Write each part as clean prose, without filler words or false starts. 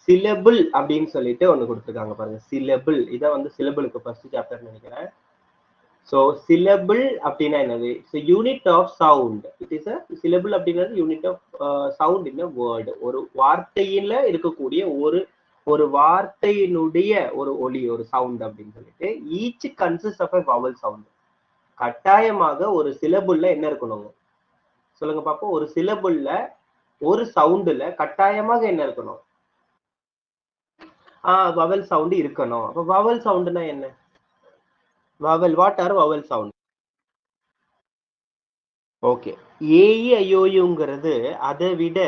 Syllable அப்படின்னு சொல்லிட்டு ஒண்ணு கொடுத்துருக்காங்க பாருங்க. சிலபிள் இதை வந்து சிலபிளுக்கு ஃபர்ஸ்ட் சாப்டர் நினைக்கிறேன். ஸோ சிலபிள் அப்படின்னா என்னது? Unit of sound. It is a syllable அப்படிங்கிறது unit of sound in a word. ஒரு வார்த்தையில இருக்கக்கூடிய ஒரு வார்த்தையினுடைய ஒரு ஒலி, ஒரு சவுண்ட் அப்படின்னு சொல்லிட்டு. Each consist of a vowel sound. கட்டாயமாக ஒரு சிலபிள்ல என்ன இருக்கணுங்க சொல்லுங்க பாப்போம். ஒரு சிலபிள்ல ஒரு சவுண்டுல கட்டாயமாக என்ன இருக்கணும்? வவல் சவுண்ட் இருக்கணும். அப்ப வவல் சவுண்ட்னா என்ன? Vowel, what are vowel sound? Okay. A E ஐஓயுங்கிறது அதை விட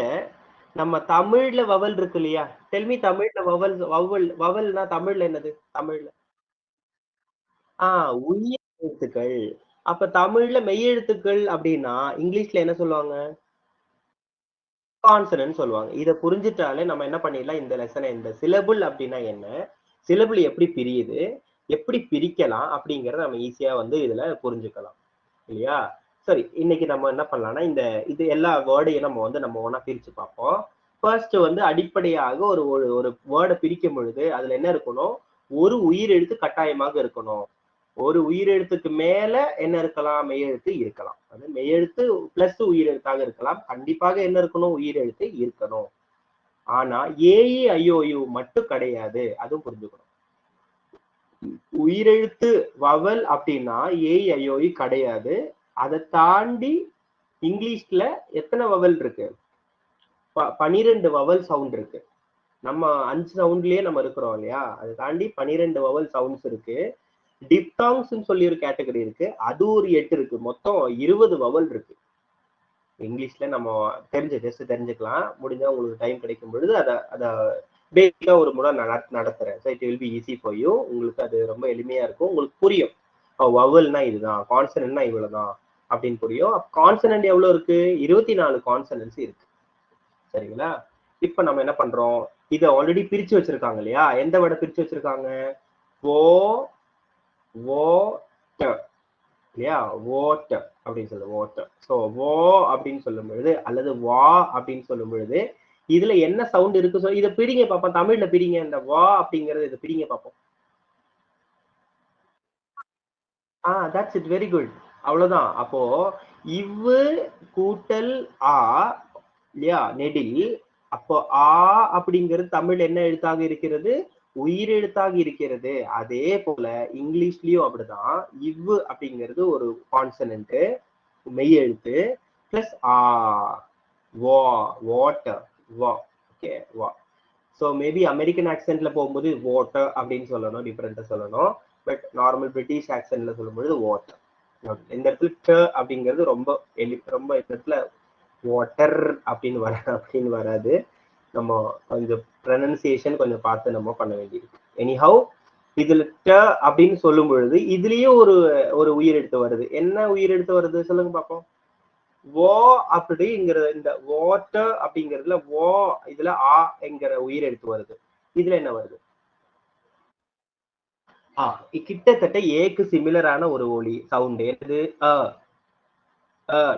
நம்ம தமிழ்ல வவல் இருக்கு இல்லையா? டெல்மி தமிழ்ல வவல் வவல் வவல்னா தமிழ்ல என்னது? தமிழ்ல உயிர் எழுத்துக்கள். அப்ப தமிழ்ல மெய்யெழுத்துக்கள் அப்படின்னா இங்கிலீஷ்ல என்ன சொல்லுவாங்க? கான்சனன்ட் சொல்லுவாங்க. இதை புரிஞ்சுட்டாலே நம்ம என்ன பண்ணிடலாம் இந்த லெசனை. இந்த சிலபிள் அப்படின்னா என்ன, சிலபிள் எப்படி பிரியுது, எப்படி பிரிக்கலாம் அப்படிங்கறத நம்ம ஈஸியா வந்து இதுல புரிஞ்சுக்கலாம் இல்லையா? சரி, இன்னைக்கு நம்ம என்ன பண்ணலாம்னா இது எல்லா வேர்டையும் நம்ம ஒண்ணா பிரிச்சு பார்ப்போம். ஃபர்ஸ்ட் வந்து அடிப்படையாக ஒரு ஒரு வேர்டை பிரிக்கும் பொழுது அதுல என்ன இருக்கணும்? ஒரு உயிர் எழுத்து கட்டாயமாக இருக்கணும். ஒரு உயிரெழுத்துக்கு மேல என்ன இருக்கலாம்? மெய்யெழுத்து இருக்கலாம். அது மெய்யெழுத்து பிளஸ் உயிரெழுத்தாக இருக்கலாம். கண்டிப்பாக என்ன இருக்கணும்? உயிரெழுத்து இருக்கணும். ஆனா ஏஇ ஐஓயு மட்டும் கிடையாது. அதுவும் புரிஞ்சுக்கணும். உயிரெழுத்து வவல் அப்படின்னா ஏஇ ஐஓயு கிடையாது. அதை தாண்டி இங்கிலீஷ்ல எத்தனை வவல் இருக்கு? 12 வவல் சவுண்ட் இருக்கு. நம்ம 5 சவுண்ட்லயே நம்ம இருக்கிறோம் இல்லையா? அதை தாண்டி 12 வவல் சவுண்ட்ஸ் இருக்கு. டிப்தாங்ஸ் சொல்லி ஒரு கேட்டகரி இருக்கு. அது ஒரு 8 இருக்கு. மொத்தம் 20 வவல் இருக்கு. இங்கிலீஷ்ல நம்ம தெரிஞ்சுக்கலாம். முடிஞ்சா உங்களுக்கு டைம் கிடைக்கும் பொழுது அதை பேசிக்கா ஒரு முறை நடத்துறேன். So it will be easy for you. உங்களுக்கு அது ரொம்ப எளிமையா இருக்கும். உங்களுக்கு புரியும். வவல்னா இதுதான், கான்சனன்ட்னா இவ்வளவுதான் அப்படின்னு புரியும். கான்சனன்ட் எவ்வளவு இருக்கு? 24 கான்சனன்ட்ஸ் இருக்கு. சரிங்களா? இப்ப நம்ம என்ன பண்றோம்? இதை ஆல்ரெடி பிரிச்சு வச்சிருக்காங்க இல்லையா? எந்த விட பிரிச்சு வச்சிருக்காங்க? ஓ ஓ இல்லையா? ஓட்ட அப்படின்னு சொல்லுவோம். ஓட்ட. ஸோ ஓ அப்படின்னு சொல்லும் பொழுது அல்லது வா அப்படின்னு சொல்லும் பொழுது இதுல என்ன சவுண்ட் இருக்கு? இதை பிரிங்க பார்ப்போம். தமிழ்ல பிரிங்க. இந்த வா அப்படிங்கறது இதை பிரிங்க பார்ப்போம். That's it. Very good. அவ்வளவுதான். அப்போ இவ்வு கூட்டல் ஆ இல்லையா? நெடில். அப்போ ஆ அப்படிங்கிறது தமிழ் என்ன எழுத்தாக இருக்கிறது? உயிரெழுத்தாக இருக்கிறது. அதே போல இங்கிலீஷ்லயும் அப்படிதான். இவ்வு அப்படிங்கிறது ஒரு கான்சனன்ட், மெய் எழுத்து பிளஸ் வா, வாட்டர், வா. ஓகே, வா. ஸோ மேபி அமெரிக்கன் ஆக்சென்ட்ல போகும்போது வாட்டர் அப்படின்னு சொல்லணும், டிஃபரெண்டா சொல்லணும். பட் நார்மல் பிரிட்டிஷ் ஆக்சென்ட்ல சொல்லும்போது வாட்டர். இந்த இடத்துல ட அப்படிங்கிறது ரொம்ப ரொம்ப இந்த இடத்துல வாட்டர் அப்படின்னு வராது. நம்ம கொஞ்சம் ப்ரொனன்சியேஷன் கொஞ்சம் பார்த்து நம்ம பண்ண வேண்டியிருக்கு. எனிஹவ், இதுல ட அப்படின்னு சொல்லும் பொழுது இதுலயும் ஒரு ஒரு உயிரெழுத்து வருது. என்ன உயிரெழுத்து வருது சொல்லுங்க பார்ப்போம். வோ அப்படிங்கிற இந்த வாட்டர் அப்படிங்கிறதுல வோ, இதுல ஆ என்கிற உயிரெழுத்து வருது. இதுல என்ன வருது? கிட்டத்தட்ட ஏக்கு சிமிலரான ஒரு ஒலி சவுண்ட். என்னது?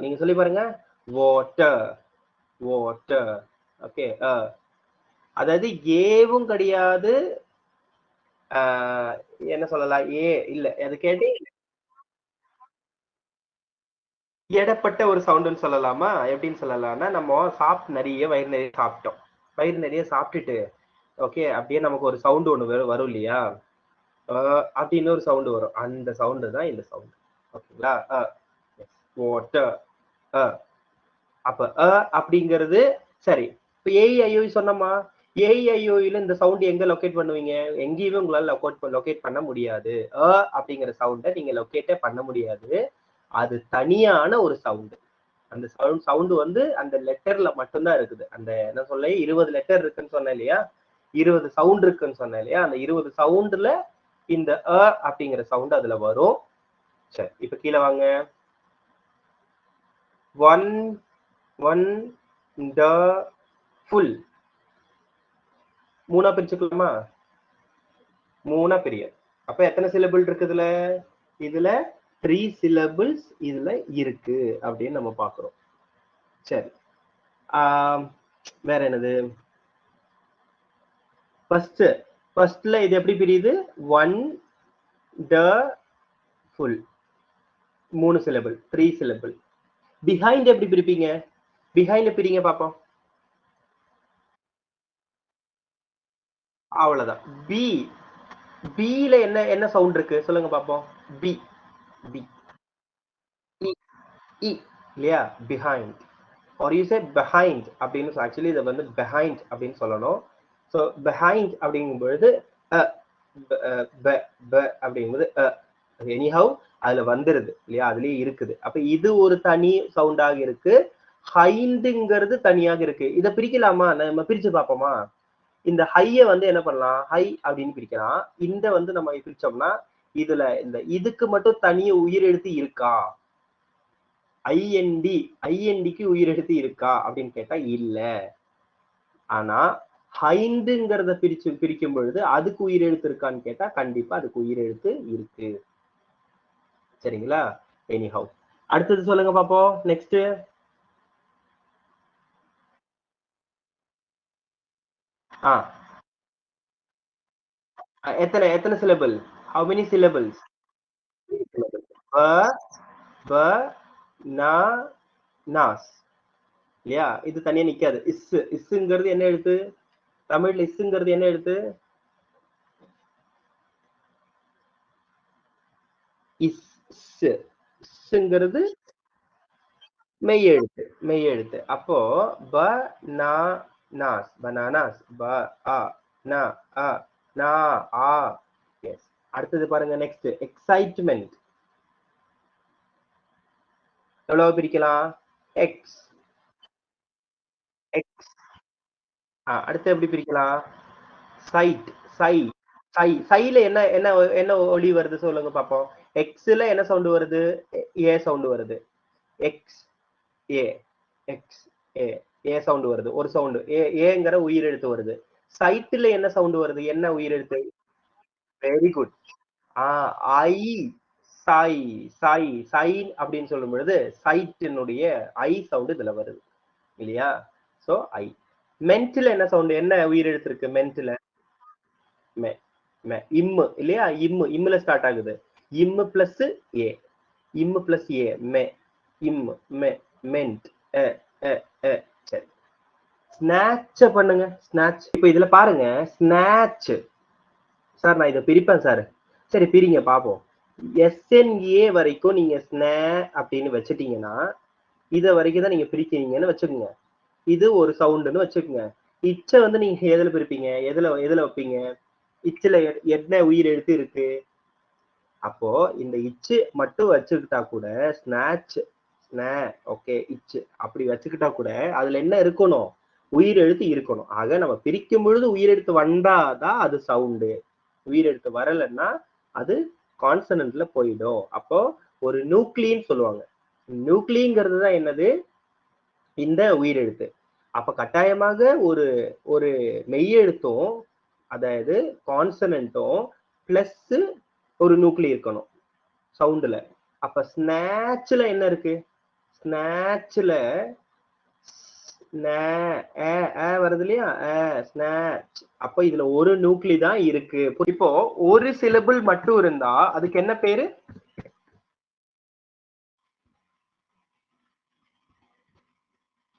நீங்க சொல்லி பாருங்க. Water, water. ஓகே. அதாவது ஏவும் கிடையாது. என்ன சொல்லலாம்? ஏ இல்ல. அது கேட்டு எடப்பட்ட ஒரு சவுண்டுன்னு சொல்லலாமா? எப்படின்னு சொல்லலாம்னா, நம்ம நிறைய வயிறு நிறைய சாப்பிட்டோம். வயிறு நிறைய சாப்பிட்டுட்டு ஓகே அப்படியே நமக்கு ஒரு சவுண்ட் ஒண்ணு வரும் இல்லையா? அப்படின்னு ஒரு சவுண்ட் வரும். அந்த சவுண்டு தான் இந்த சவுண்ட். ஓகேங்களா? வாட்டர். அப்ப அப்படிங்கிறது சரி. இப்ப ஏஐஓ சொன்னோமா? ஏஐஓல இந்த சவுண்ட் எங்க லொகேட் பண்ணுவீங்க? எங்கேயுமே உங்களால லொகேட் பண்ண முடியாது. அப்படிங்கிற சவுண்டை நீங்க லொகேட்டே பண்ண முடியாது. அது தனியான ஒரு சவுண்ட். அந்த சவுண்ட் வந்து அந்த லெட்டர்ல மட்டும்தான் இருக்குது. அந்த என்ன சொல்ல 20 லெட்டர் இருக்குன்னு சொன்னேன் இல்லையா? 20 சவுண்ட் இருக்குன்னு சொன்னேன் இல்லையா? அந்த 20 சவுண்ட்ல இந்த அப்படிங்கிற சவுண்ட் அதுல வரும். சரி, இப்ப கீழே வாங்க. One one the full. மூணா பிரிச்சுக்கலாமா? மூணா பிரியும். அப்ப எத்தனை சிலபிள் இருக்குதுல? இதுல 3 சிலபிள்ஸ் இதுல இருக்கு அப்படின்னு நம்ம பாக்குறோம். சரி, வேற என்னது? ஃபர்ஸ்ட்ல இது எப்படி பிரியுது? Wonderful 3 syllable 3 syllable. Behind எப்படி பிரிப்பீங்க? பிஹைண்ட் பிரிங்க பாப்போம். அவ்வளவுதான். பி பில என்ன என்ன சவுண்ட் இருக்கு சொல்லுங்க பாப்போம். பி பி இ இல்லையா? Behind or you say behind அப்படின்னு ஆக்சுவலி இதை வந்து behind அப்படின்னு சொல்லணும். ஸோ behind அப்படிங்கும் பொழுது அப்படிங்கும்போது எனிஹவ் அதுல வந்துருது இல்லையா? அதுலயே இருக்குது. அப்ப இது ஒரு தனி சவுண்டாக இருக்கு. ஹைண்டுங்கிறது தனியாக இருக்கு. இதை பிரிக்கலாமா? நம்ம பிரிச்சு பார்ப்போமா? இந்த ஹைய வந்து என்ன பண்ணலாம்? ஹை அப்படின்னு பிரிக்கலாம். இந்த வந்து நம்ம பிரிச்சோம்னா இதுல இந்த இதுக்கு மட்டும் தனிய உயிரெழுத்து இருக்கா? ஐஎன்டி ஐஎன்டிக்கு உயிரெழுத்து இருக்கா அப்படின்னு கேட்டா இல்ல. ஆனா ஹைண்டுங்கிறத பிரிக்கும் பொழுது அதுக்கு உயிரெழுத்து இருக்கான்னு கேட்டா கண்டிப்பா அதுக்கு உயிரெழுத்து இருக்கு. சரிங்களா? எனிஹவ் அடுத்தது சொல்லுங்க பாப்போம். நெக்ஸ்ட் எத்தனை எத்தனை சிலபிள்? How many syllables? ப ப நா நாஸ் இல்லையா? இது தனியா நிக்காது. இஸ்ங்கிறது என்ன எழுத்து? தமிழ்ல இஸ்ங்கிறது என்ன எழுத்து? இஸ்ங்கிறது மெய் எழுத்து. மெய் எழுத்து. அப்போ ப நா நாஸ் பனானாஸ் ப அ ந அ நா ஆ. எஸ். அடுத்தது பாருங்க. Next excitement. எவ்வளவு பிரிக்கலாம்? X X. அடுத்து எப்படி பிரிக்கலாம்? சைட் சை சை சைல என்ன என்ன என்ன ஒலி வருது சொல்லுங்க பாப்போம். எக்ஸ்ல என்ன சவுண்ட் வருது? ஏ சவுண்ட் வருது. X A X A A sound வருது. ஒரு சவுண்ட் ஏங்கிற உயிரெழுத்து வருது. சைட்ல என்ன சவுண்ட் வருது? என்ன உயிரெழுத்து? Very good. ஐ சை சை சைன் அப்படின்னு சொல்லும் பொழுது சைட்டினுடைய ஐ சவுண்ட் இதுல வருது இல்லையா? So I. மென்ட்ல என்ன சவுண்ட்? என்ன உயிரெழுத்து இருக்கு மென்ட்ல? மெ மெ இம்மு இல்லையா? இம்முல ஸ்டார்ட் ஆகுது. இம்மு பிளஸ் ஏ இம்மு பிளஸ் ஏ மெ இம்மு மெ மென்ட் அ அ அ. சரி. ஸ்நாட்ச் பண்ணுங்க. ஸ்நாட்ச். இப்போ இதுல பாருங்க. ஸ்நாட்ச் சார் நான் இதை பிரிப்பேன் சார். சரி பிரிங்க பாப்போம். எஸ்என்ஏ வரைக்கும் நீங்க ஸ்னே அப்படின்னு வச்சுட்டீங்கன்னா இத வரைக்கும் தான் நீங்க பிரிக்கிறீங்கன்னு வச்சுக்கோங்க. இது ஒரு சவுண்டுன்னு வச்சுக்கோங்க. இச்ச வந்து நீங்க எதுல பிரிப்பீங்க? எதுல எதுல வைப்பீங்க? இச்சுல என்ன உயிர் எழுத்து இருக்கு? அப்போ இந்த இச்சு மட்டும் வச்சுக்கிட்டா கூட ஸ்நாட்ச் ஸ்னே ஓகே இச்சு அப்படி வச்சுக்கிட்டா கூட அதுல என்ன இருக்கணும்? உயிர் எழுத்து இருக்கணும். ஆக நம்ம பிரிக்கும் பொழுது உயிரெழுத்து வந்தாதான் அது சவுண்டு. உயிரெழுத்து வரலைன்னா அது கான்சனன்ட்ல போயிடும். அப்போ ஒரு நியூக்ளின்னு சொல்லுவாங்க. நியூக்ளிங்கிறது தான் என்னது? இந்த உயிரெழுத்து. அப்ப கட்டாயமாக ஒரு ஒரு மெய்யெழுத்தும் அதாவது கான்சனன்ட்டும் பிளஸ் ஒரு நியூக்ளி இருக்கணும் சவுண்டுல. அப்ப ஸ்நாட்ச்ல என்ன இருக்கு? ஸ்நாட்ச்ல வருது இல்லையா? ஸ்நாட்ச். அப்ப இதுல ஒரு நியூக்ளி தான் இருக்கு. இப்போ ஒரு சிலபிள் மட்டும் இருந்தா அதுக்கு என்ன பேரு?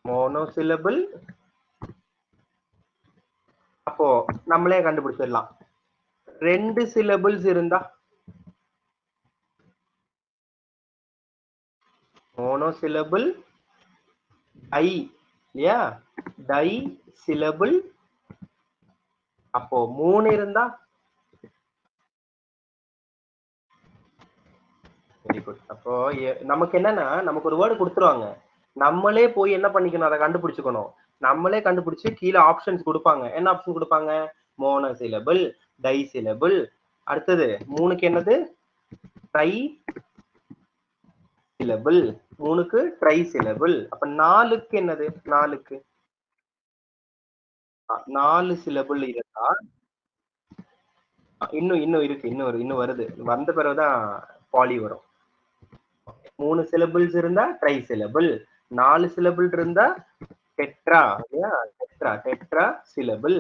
மோனோசிலபிள். அப்போ நம்மளே கண்டுபிடிச்சிடலாம். 2 சிலபிள்ஸ் இருந்தா மோனோசிலபிள் டை இல்லையா? Disyllable. அப்போ 3 இருந்தா வெரி குட். அப்போ நமக்கு என்னன்னா நமக்கு ஒரு வேர்டு கொடுத்துருவாங்க. நம்மளே போய் என்ன பண்ணிக்கணும்? அதை கண்டுபிடிச்சுக்கணும். நம்மளே கண்டுபிடிச்சு கீழே ஆப்ஷன்ஸ் கொடுப்பாங்க. என்ன ஆப்ஷன் கொடுப்பாங்க? Monosyllable, disyllable. அடுத்தது 3க்கு என்னது? Trisyllable. 3க்கு ட்ரை சிலபிள். அப்ப 4க்கு என்னது? 4க்கு 4 சிலபிள் இருந்தா இன்னும் இன்னும் இருக்கு. இன்னும் வருது. வந்த பிறகுதான் பாலி வரும். 3 சிலபிள்ஸ் இருந்தா ட்ரை சிலபிள். 4 சிலபிள் இருந்தா டெட்ரா இல்லையா? Tetra tetra syllable.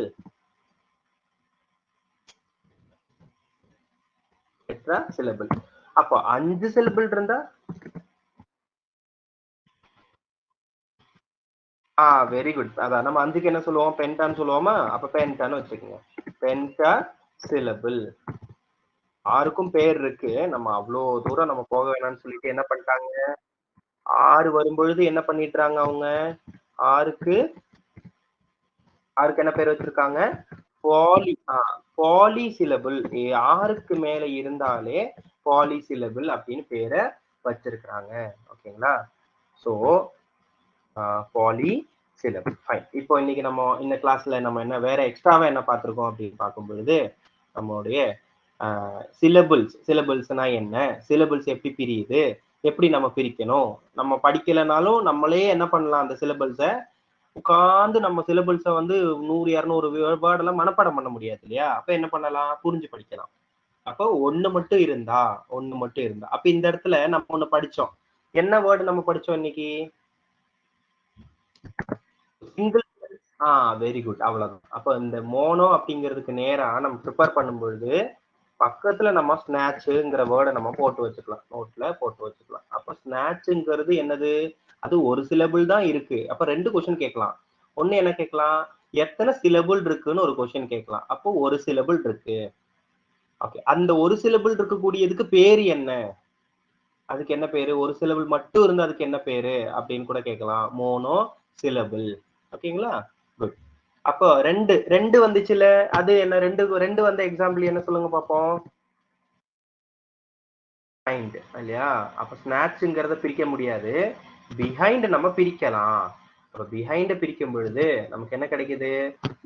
Tetra syllable. அப்போ 5 சிலபிள் இருந்தா வெரி குட். அதான் நம்ம 5க்கு என்ன சொல்லுவோம்? பென்டான்னு சொல்லுவோமா? அப்ப பென்டான்னு வச்சுக்கோங்க. பென்டா சிலபிள். 6க்கும் பேர் இருக்கு. நம்ம அவ்வளோ தூரம் நம்ம போக வேணாம்னு சொல்லிட்டு என்ன பண்ணிட்டாங்க? 6 வரும்பொழுது என்ன பண்ணிடுறாங்க அவங்க? 6க்கு என்ன பேர் வச்சிருக்காங்க? பாலி பாலிசிலபிள். 6க்கு மேல இருந்தாலே பாலிசிலபிள் அப்படின்னு பேரை வச்சிருக்கிறாங்க. ஓகேங்களா? So polysyllable. ஃபைன். இப்போ இன்னைக்கு நம்ம இந்த கிளாஸ்ல நம்ம என்ன வேற எக்ஸ்ட்ராவா என்ன பார்த்திருக்கோம் அப்படின்னு பார்க்கும் பொழுது நம்மளுடைய சிலபிள்ஸ்னா என்ன, சிலபிள்ஸ் எப்படி பிரியுது, எப்படி நம்ம பிரிக்கணும், நம்ம படிக்கலைனாலும் நம்மளே என்ன பண்ணலாம், அந்த சிலபிள்ஸை உட்கார்ந்து நம்ம சிலபிள்ஸை வந்து 100 200 வேர்ட் எல்லாம் மனப்பாடம் பண்ண முடியாது இல்லையா? அப்ப என்ன பண்ணலாம்? புரிஞ்சு படிக்கலாம். அப்போ ஒண்ணு மட்டும் இருந்தா அப்ப இந்த இடத்துல நம்ம ஒண்ணு படிச்சோம். என்ன வேர்டு நம்ம படிச்சோம் இன்னைக்கு? சிங்கிள். Very good. அவ்வளவுதான். அப்ப இந்த மோனோ அப்படிங்கிறதுக்கு நேரா நம்ம ப்ரிப்பேர் பண்ணும்பொழுது பக்கத்துல நம்ம ஸ்நாட்ச்ங்கிற வேர்டை நம்ம போட்டு வச்சுக்கலாம். நோட்ல போட்டு வச்சுக்கலாம். அப்ப ஸ்நாட்ச்ங்கிறது என்னது? அது ஒரு சிலபிள் தான் இருக்கு. அப்ப 2 கொஸ்டின் கேட்கலாம். ஒண்ணு என்ன கேட்கலாம்? எத்தனை சிலபிள் இருக்குன்னு ஒரு கொஸ்டின் கேட்கலாம். அப்போ ஒரு சிலபிள் இருக்கு. ஓகே. அந்த ஒரு சிலபிள் இருக்கக்கூடியதுக்கு பேரு என்ன? அதுக்கு என்ன பேரு? ஒரு சிலபிள் மட்டும் இருந்து அதுக்கு என்ன பேரு அப்படின்னு கூட கேட்கலாம். Mono syllable. ஓகேங்களா? குட். அப்போ ரெண்டு வந்துச்சுல, அது என்ன? ரெண்டு வந்த எக்ஸாம்பிள் என்ன சொல்லுங்க பாப்போம்? பிஹைண்ட் இல்லையா? அப்ப ஸ்நாட்ச்ங்கிறத பிரிக்க முடியாது. பிஹைண்ட் நம்ம பிரிக்கலாம். அப்ப பிஹைண்ட் பிரிக்கும் பொழுது நமக்கு என்ன கிடைக்குது?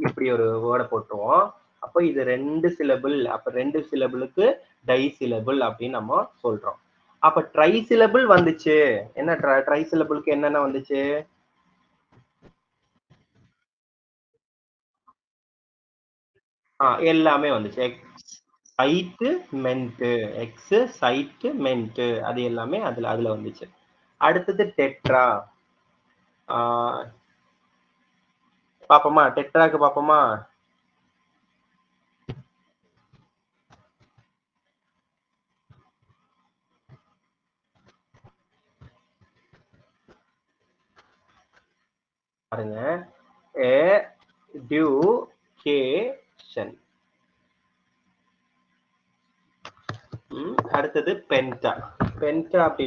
இப்படி ஒரு வேர்டை போட்டுருவோம். அப்ப இது 2 சிலபிள். அப்ப 2 சிலபிளுக்கு டை சிலபிள் அப்படின்னு நம்ம சொல்றோம். அப்ப ட்ரை சிலபிள் வந்துச்சு. என்ன ட்ரை சிலபிளுக்கு என்னென்ன வந்துச்சு? எல்லாமே வந்துச்சு. எக்ஸைட்மென்ட் அது எல்லாமே அதுல வந்துச்சு. அடுத்தது டெட்ரா. பாப்போமா? டெட்ராக்கு பாப்போமா? பாருங்க. எடுகேஷன். அடுத்தது பென்டா. பென்டா அப்படி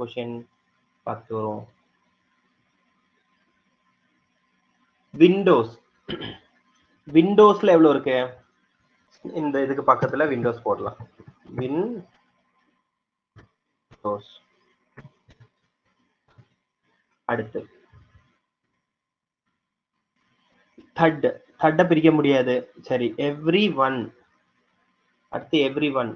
கொஸ்டின் பார்த்து வரும். விண்டோஸ். விண்டோஸ்ல எவ்வளவு இருக்கு? இந்த இதுக்கு பக்கத்துல விண்டோஸ் போடலாம். விண்டோஸ். அடுத்து தட்ட பிரிக்க முடியாது. சரி, எவ்ரி ஒன். அடுத்து எவ்ரி ஒன்.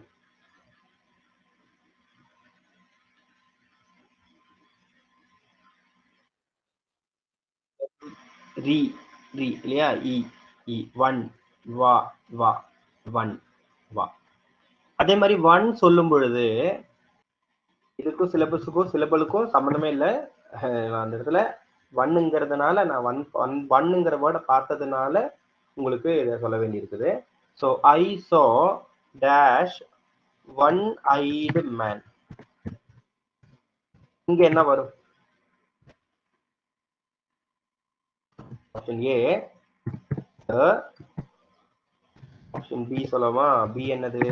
ரீ ரீ இல்லையா? இ இ ஒன் வா வா ஒன் வா. அதே மாதிரி ஒன் சொல்லும் பொழுது இதுக்கும் சிலபலுக்கும் சம்மந்தமே இல்லை. அந்த இடத்துல ஒன்னுங்கிறதுனால நான் ஒன்னுங்கிற வேர்டை பார்த்ததுனால உங்களுக்கு இதை சொல்ல வேண்டி இருக்குது. So I saw dash one eyed man. இங்க என்ன வரும்? Option A. ஆப்ஷன் பி சொல்லலாமா? பி என்னது?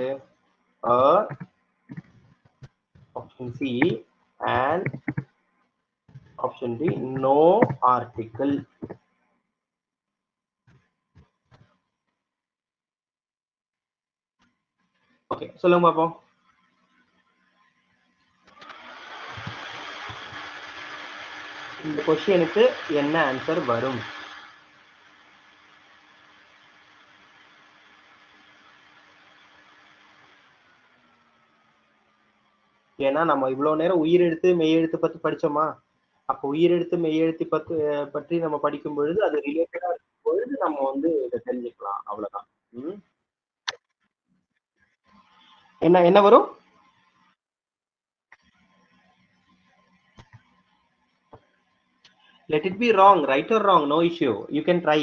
Option C and option D no article. Okay, சொல்லுங்க பாப்போம். இந்த கொஸ்டினுக்கு என்ன ஆன்சர் வரும்? ஏன்னா நம்ம இவ்வளவு நேரம் உயிரெழுத்து மெய்யெழுத்து பத்தி படிச்சோமா? அப்போ உயிரெழுத்து மெய்யெழுத்து பற்றி நம்ம படிக்கும் பொழுது அது ரிலேட்டடா இருக்கும் பொழுது நம்ம வந்து இதை தெரிஞ்சுக்கலாம். அவ்வளவுதான். என்ன என்ன வரும்? let it be wrong, right or wrong, no issue, you can try.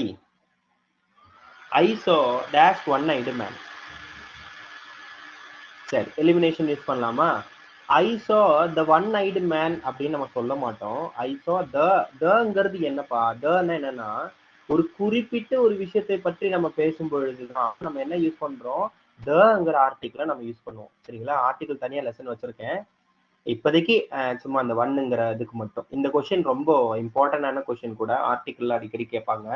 I saw dash one-eyed man. சரி, எலிமினேஷன் யூஸ் பண்ணலாமா? I saw the one-eyed man அப்படின்னு நம்ம சொல்ல மாட்டோம். I saw the என்னப்பா? the என்னன்னா ஒரு குறிப்பிட்ட ஒரு விஷயத்தை பற்றி நம்ம பேசும் பொழுதுதான் நம்ம என்ன யூஸ் பண்றோம்? the ஆர்டிகிளை நம்ம யூஸ் பண்ணுவோம். சரிங்களா? ஆர்டிகிள் தனியா லெசன் வச்சிருக்கேன். இப்போதைக்கு சும்மா அந்த ஒன்னுங்கிற இதுக்கு மட்டும். இந்த கொஸ்டின் ரொம்ப இம்பார்ட்டன்டான கொஸ்டின் கூட, ஆர்டிகிள் அடிக்கடி கேட்பாங்க.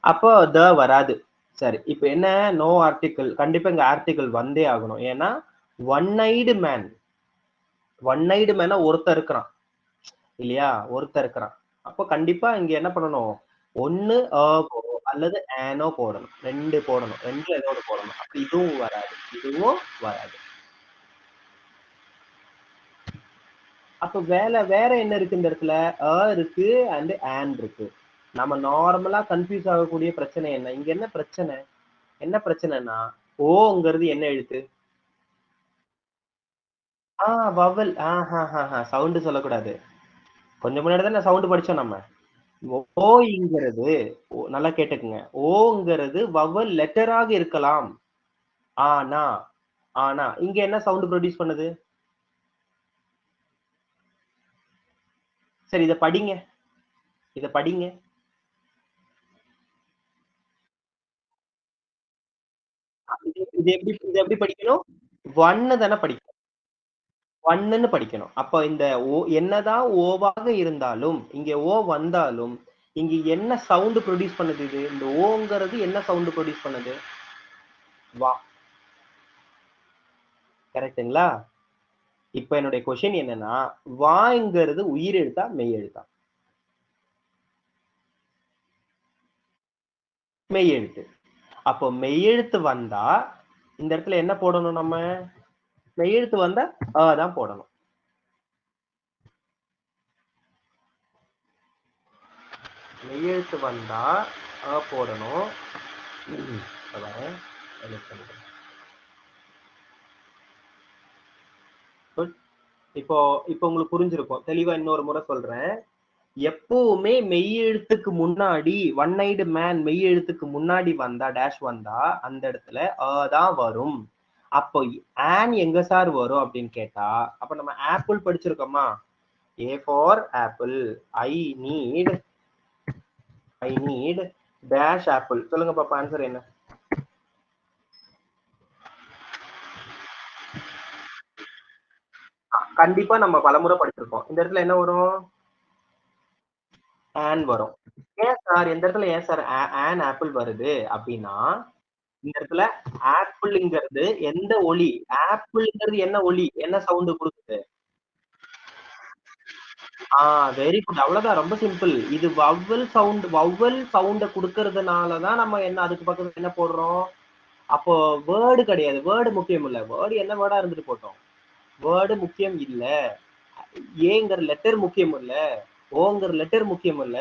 அப்போ த வராது. சரி, இப்போ என்ன? No article. கண்டிப்பா இங்க ஆர்டிகிள் வந்தே ஆகணும். ஏன்னா ஒன்-ஐடு மேன், ஒன்-ஐடு மேனா ஒருத்தர் இருக்கிறான் இல்லையா? ஒருத்தர் இருக்கிறான். அப்போ கண்டிப்பா இங்க என்ன பண்ணணும்? ஒன்னு அல்லது ஆனோ போடணும். ரெண்டு போடணும். ரெண்டுல ஏதோ ஒரு போடணும். அப்ப இதுவும் வராது, இதுவும் வராது. அப்ப வேற என்ன இருக்கு இந்த இடத்துல? இருக்கு அண்ட் ஆன் இருக்கு. நம்ம நார்மலா கன்ஃபியூஸ் ஆகக்கூடிய பிரச்சனை என்ன? இங்க என்ன பிரச்சனை? என்ன பிரச்சனைனா ஓங்கிறது என்ன எழுத்து? வவல். சவுண்ட் சொல்லக்கூடாது. கொஞ்சம் முன்னாடி தான் சவுண்ட் படிச்சோம் நம்ம. ஓங்கிறது நல்லா கேட்டுக்குங்க. ஓங்கிறது வவல் லெட்டராக இருக்கலாம். ஆனா ஆனா இங்க என்ன சவுண்ட் ப்ரொடியூஸ் பண்ணுது? சரி, இத படிங்க. இத படிங்க. இது எப்படி படிக்கணும்? ஒன்னு தானே படிக்கணும். ஒன்னுன்னு படிக்கணும். அப்ப இந்த என்னதான் ஓவாக இருந்தாலும், இங்க ஓ வந்தாலும், இங்க என்ன சவுண்ட் ப்ரொடியூஸ் பண்ணுது இது? இந்த ஓங்கிறது என்ன சவுண்ட் ப்ரொடியூஸ் பண்ணுது? வா. கரெக்ட்டுங்களா? இப்ப என்னுடைய கொஸ்டின் என்னன்னா, வாங்கிறது உயிர் எழுத்தா, மெய் எழுத்தா? மெய் எழுத்து. அப்போ மெய் எழுத்து வந்தா, இந்த இடத்துல என்ன போடணும் நம்ம? மெய் எழுத்து வந்தா தான் போடணும். மெய் எழுத்து வந்தா போடணும். இப்போ இப்போ உங்களுக்கு புரிஞ்சிருக்கும். தெளிவா இன்னொரு முறை சொல்றேன். எப்பவுமே மெய் எழுத்துக்கு முன்னாடி ஒன்-ஐடு மேன் மெய் எழுத்துக்கு முன்னாடி வந்தா டேஷ் வந்தா அந்த இடத்துல தான் வரும். அப்போ ஆன் எங்க சார் வரும் அப்படின்னு கேட்டா, அப்ப நம்ம ஆப்பிள் படிச்சிருக்கோமா? A for apple. I need dash apple. சொல்லுங்க பாப்பா, ஆன்சர் என்ன? கண்டிப்பா நம்ம பலமுறை படிச்சிருக்கோம். இந்த இடத்துல என்ன வரும்? ஆன் வரும். ஏன் சார் இந்த இடத்துல ஏன் சார் ஆன் ஆப்பிள் வருது அப்படின்னா, இந்த இடத்துல ஆப்பிள்ங்கிறது எந்த ஒலி? ஆப்பிள்ங்கிறது என்ன ஒலி? என்ன சவுண்ட் குடுக்குது? Very good. அவ்வளவுதான். ரொம்ப சிம்பிள். இது வவ்வல் சவுண்ட குடுக்கறதுனால தான் நம்ம என்ன அதுக்கு பக்கத்துல என்ன போடுறோம்? அப்போ வேர்ட் கிடையாது. வேர்ட் முக்கியம் இல்ல. வேர்ட் என்ன வேர்டா இருந்துட்டு போட்டோம். வேர்ட் முக்கியம் இல்ல. ஏங்கிற லெட்டர் முக்கியம் இல்ல. ஓங்கிற லெட்டர் முக்கியம் இல்ல.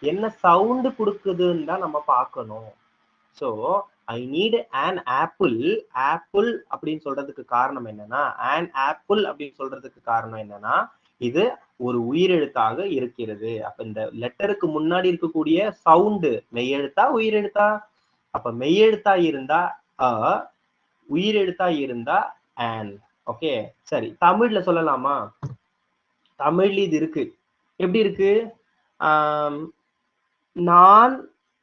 என்ன சவுண்ட் குடுக்குதுன்னு தான் நம்ம பார்க்கணும். So I need an apple. Apple அப்படின்னு சொல்றதுக்கு காரணம் என்னன்னா, an ஆப்பிள் அப்படின்னு சொல்றதுக்கு காரணம் என்னன்னா, இது ஒரு உயிரெழுத்தாக இருக்கிறது. அப்ப இந்த லெட்டருக்கு முன்னாடி இருக்கக்கூடிய சவுண்ட் மெய்யெழுத்தா உயிரெழுத்தா? அப்ப மெய்யெழுத்தா இருந்தா அ, உயிரெழுத்தா இருந்தா an. ஓகே, சரி. தமிழ்ல சொல்லலாமா? தமிழ்ல இது இருக்கு. எப்படி இருக்கு? ஆம், நான்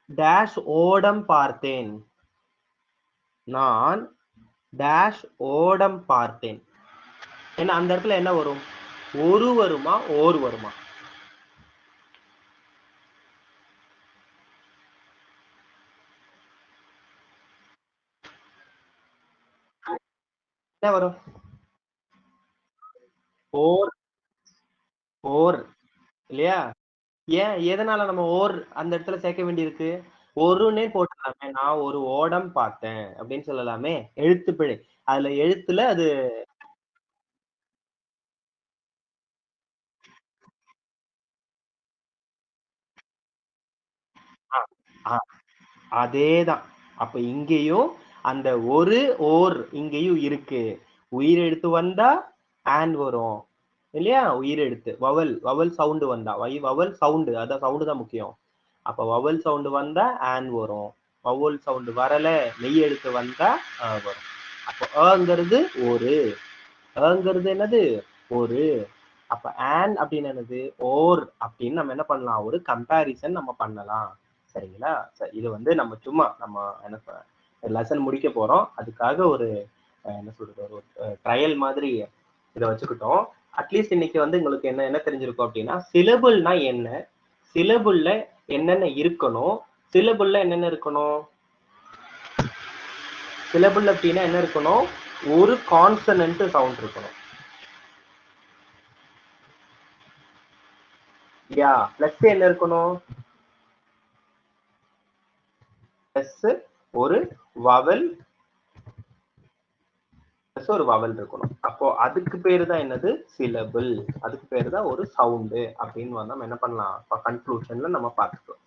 டேஷ் ஓடம் பார்த்தேன். நான் டேஷ் ஓடம் பார்த்தேன். ஏன்னா அந்த இடத்துல என்ன வரும்? ஒரு வருமா, ஓர் வருமா? என்ன வரும்? ஓர். ஓர் இல்லையா? ஏன் எதனால நம்ம ஓர் அந்த இடத்துல சேர்க்க வேண்டியிருக்கு? ஒருன்னே போட்டுடலாமே. நான் ஒரு ஓடம் பார்த்தேன் அப்படின்னு சொல்லலாமே. எழுத்து பிழை. அதுல எழுத்துல அது ஆ, ஆ, அதேதான். அப்ப இங்கேயும் அந்த ஒரு ஓர் இங்கேயும் இருக்கு. உயிர் எழுத்து வந்தா ஆன் வரும். இல்லையா? உயிர் எழுத்து வவல் வவல் சவுண்டு வந்தா வவல் சவுண்டு, அதான் சவுண்டு தான் முக்கியம். அப்ப வவல் சவுண்டு வந்தா ஆன் வரும். வவல் சவுண்டு வரல, மெய் எழுத்து வந்தா வரும். அப்போ அங்கிறது ஒரு, அங்கிறது என்னது ஒரு. அப்ப ஆன் அப்படின்னு என்னது ஓர் அப்படின்னு நம்ம என்ன பண்ணலாம், ஒரு கம்பேரிசன் நம்ம பண்ணலாம். சரிங்களா? இது வந்து நம்ம சும்மா நம்ம என்ன லெசன் முடிக்க போறோம், அதுக்காக ஒரு என்ன சொல்றது ஒரு ட்ரையல் மாதிரி இதை வச்சுக்கிட்டோம். அட்லீஸ்ட் இன்னைக்கு வந்து உங்களுக்கு என்ன என்ன தெரிஞ்சிருக்கும் அப்படின்னா, சிலபிள்னா என்ன, சிலபிள்ல என்னென்ன இருக்கணும், சிலபிள்ல என்னென்ன இருக்கணும், சிலபிள் அப்படின்னா என்ன இருக்கணும், ஒரு கான்சனன்ட் சவுண்ட் இருக்கணும். யா பிளஸ் என்ன இருக்கணும், பிளஸ் ஒரு வவல், ஒரு வவல் இருக்கணும். அப்போ அதுக்கு பேரு தான் என்னது சிலபிள், அதுக்கு பேரு தான் ஒரு சவுண்டு அப்படின்னு வந்து நம்ம என்ன பண்ணலாம் கன்க்ளூஷன்ல நம்ம பார்த்துக்கலாம்.